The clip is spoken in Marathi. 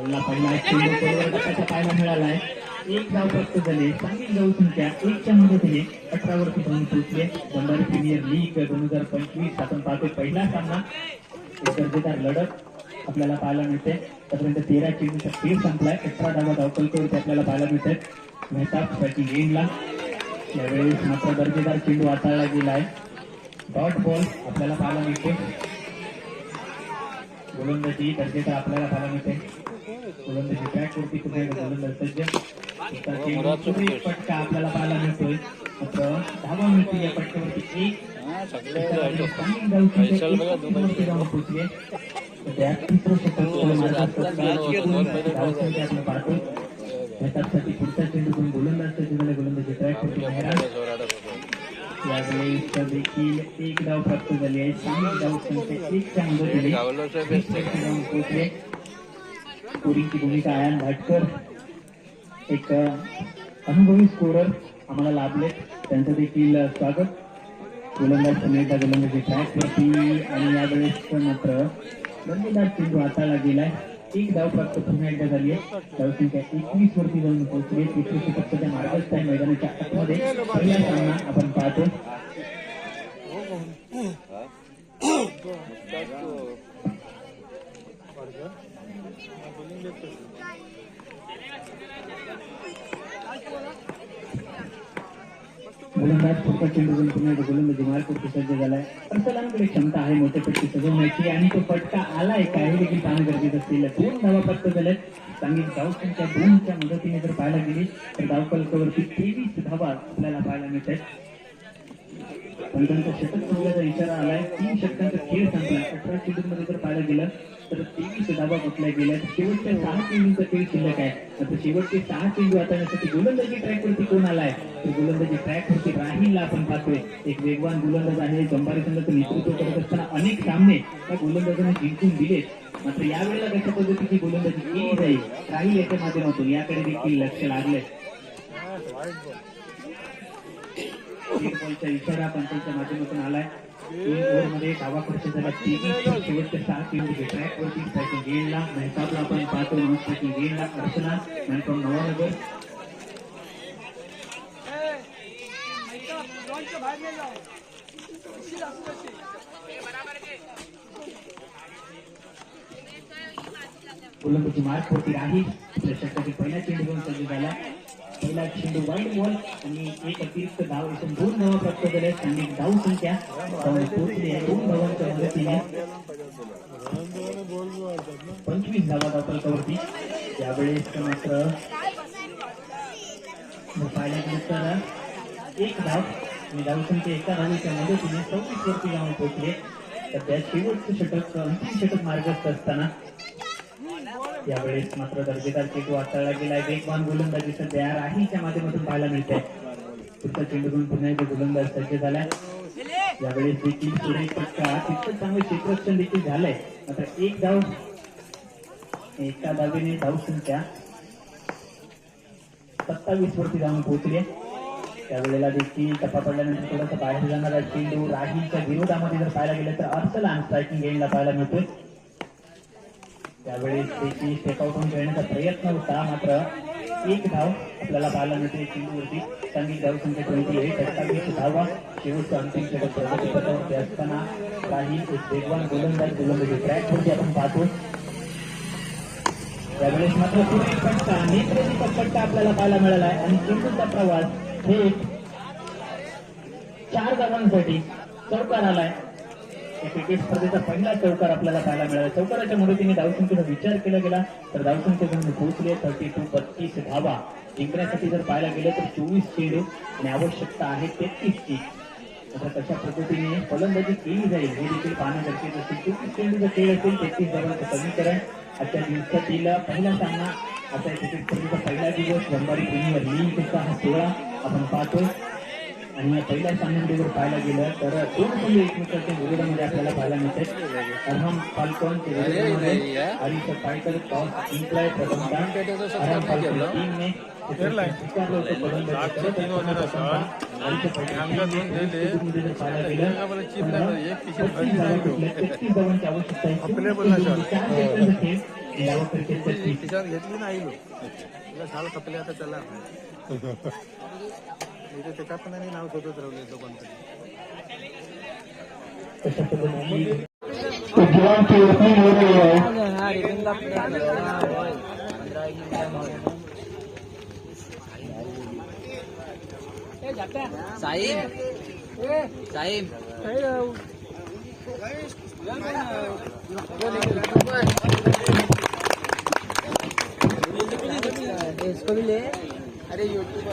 पहिला चेंडू बरोबर पाहायला मिळाला आहे. एक धाव प्राप्त झाले. चांगली धाव संख्या 1च्या मदतीने 18 वरती जाऊन पोहोचले. बंधारी प्रीमियर लीग 2025 आपण पाहतो पहिला सामना दर्जेदार लढत आपल्याला पाहायला मिळते. आतापर्यंत 13 चेंडूचा खेळ संपलाय. 18 धावा धावफलकावरती आपल्याला पाहायला मिळते. मेहताब बॅटिंग एंडला. यावेळेस मात्र दर्जेदार चेंडू हाताळला गेला आहे. डॉट बॉल आपल्याला पाहायला मिळते. गोलंदाजी दर्जेदार आपल्याला पाहायला मिळते. गोलंदाजी ट्रॅकवरती कुठे गोलंदाज सज्ज पटका आपल्याला पाहायला मिळतोय. मात्र धावा मिळते या पटक्यावरती एक पोहोचले. साठी पुढचा चेंडू करून गोलंदाज सज्ज झाले. गोलंदाजी ट्रॅकवरती यावेळेस देखील एक धाव प्राप्त झाली आहे. चांगली धाव संख्या 1च्या मदतीने पोहोचले. स्कोरिंगची भूमिका आयन भाटकर एक अनुभवी स्कोरर आम्हाला लाभले. त्यांचं देखील स्वागत. गोलंदाज समेत गोलंदाजी ट्रॅकवरती आणि यावेळेस मात्र दर्जेदार चेंडू हाताळला गेलाय. एक धाव प्राप्त पुन्हा एकदा झाली आहे. धावसंख्या 21 वरती जाऊन पोहोचली. तिसरी पक्षाच्या मार्गस्थ आहे मैदानाच्या आतमध्ये पहिला सामना आपण पाहतो. गोलंदाज पुढचा चेंडू घेऊन पुन्हा गोलंदाजी मार्गवरती सज्ज झालाय. अर्सलांकडे क्षमता आहे मोठ्यापैकी सजवण्याची आणि तो पटका आलाय का हे देखील पाहणं गरजेचं असतील. 2 धावा प्राप्त झाल्यात. चांगली धाव संख्या 2च्या मदतीने जर पाहायला गेली तर धावफलकावरती 23 धावा आपल्याला पाहायला मिळत आहेत. पंचांचा षटक संपल्याचा इशारा आलाय. 3 षटकांचा खेळ संपला. 18 चेंडूमध्ये जर पाहायला गेलं तर 23 धावा कुठल्या गेल्या. शेवटच्या 6 चेंडूंचा खेळ शिल्लक आहे. आता शेवटचे 6 चेंडू हाताळण्यासाठी गोलंदाजी ट्रॅकवरती कोण आलाय तर गोलंदाजी ट्रॅकवरती राहीलला आपण पाहतोय. एक वेगवान गोलंदाज आहे. जंबारी संघाचं नेतृत्व करत असताना अनेक सामने त्या गोलंदाजाने जिंकून दिले. मात्र यावेळेला कशा पद्धतीची गोलंदाजी केली जाईल राहील याच्या माध्यमातून याकडे देखील लक्ष लागले. बॉलचा इशारा पंचांच्या माध्यमातून आलाय. 3 ओव्हरमध्ये धावा खर्च झाला 23. शेवटच्या 6 चेंडू ट्रॅकवरती स्ट्रायकिंग गेंडला मेहताबला आपण पाहतो. नॉन स्ट्रायकिंग गेंडला अर्चना मॅन फ्रॉम नवानगर. गोलंदाजी मार्कवरती राहील. षटकातील पहिला चेंडू घेऊन सज्ज झाला. पहिला चेंडू वाईड बॉल आणि एक अतिरिक्त धाव एकूण 2 धावा प्राप्त झाल्या. चांगली धाव संख्या पोहोचली आहे. 2 धावांच्या मदतीने 25 धावा धावफलकावरती. यावेळेस मात्र पाहायला गेलं तर 1 धाव आणि धावसंख्या 1 धावेच्या मदतीने 24 वरती जाऊन पोहोचले. सध्या शेवटचं षटक अंतिम षटक मार्गस्थ असताना यावेळेस मात्र दर्जेदार चेंडू हाताळला गेलाय. वेगवान गोलंदाजी सध्या राहीच्या माध्यमातून पाहायला मिळते. पुढचा चेंडू घेऊन पुन्हा एकदा गोलंदाज सज्ज झालाय. यावेळेस देखील पुढे पटका तितकं चांगलं क्षेत्ररक्षण देखील झालंय. मात्र 1 धाव 1 धावेने धावसंख्या 27 वरती जाऊन पोहोचली. त्यावेळेला देखील टप्पा पडल्यानंतर थोडासा बाहेर जाणारा चेंडू राहीलच्या विरोधामध्ये जर पाहायला गेलं तर अर्सलान स्ट्रायकिंग गेंडला पाहायला मिळतोय. त्यावेळेस देखील स्टेपआउट होऊन खेळण्याचा प्रयत्न होता. मात्र 1 धाव आपल्याला पाहायला मिळते चेंडूवरती. चांगली धावसंख्या 28. 27 धावा. शेवटचं अंतिम षटक प्रगतीपथावरती असताना राहील एक वेगवान गोलंदाजी ट्रॅकवरती आपण पाहतो. त्यावेळेस मात्र पटका नेत्रदीपक पटका आपल्याला पाहायला मिळाला आहे आणि चेंडूचा प्रवास हे 4 धावांसाठी चौकार आलाय. क्रिकेट स्पर्धेचा पहिला चौकार आपल्याला पाहायला मिळाला. चौकाराच्या मदतीने धावसंख्येचा विचार केला गेला तर धावसंख्येकडून पोहोचले 32 धावा. जिंकण्यासाठी जर पाहायला गेलं तर 24 चेंडू आणि आवश्यकता आहे 33 ची. आता कशा पद्धतीने फलंदाजी केली जाईल हे देखील पाहणं गरजेचं असेल. 24 चेंडूचा खेळ असेल 33 धावांचं समीकरण. आजच्या दिवसातील पहिला सामना असा क्रिकेट स्पर्धेचा पहिला दिवस जंबारी प्रीमियर लीगचा हा 16 आपण पाहतोय. आणि या पहिल्या सामन्यामध्ये जर पाहायला गेलं तर 2 संघ एकमेकांच्या विरोधामध्ये आपल्याला पाहायला मिळते. अरहम फाल्कॉनच्या विरोधामध्ये हरीश पायकर टॉस जिंकलाय. प्रथमतः अरहम फाल्कॉन टीमने स्वीकारलं होतं फलंदाजी करत असताना पाहायला गेलं 33 धावांची आवश्यकता आहे. यावं क्रिकेटचं किट. त्याच्यावर घेतली नाही तुला शाळा खपले आता चला इथे ते का पण नाव शोधत राहिले तो कोणतरी कशा पद्धतीने उद्यान की ओपनिंग हो रही है। साहिब साहिब इसको भी ले अरे यूट्यूब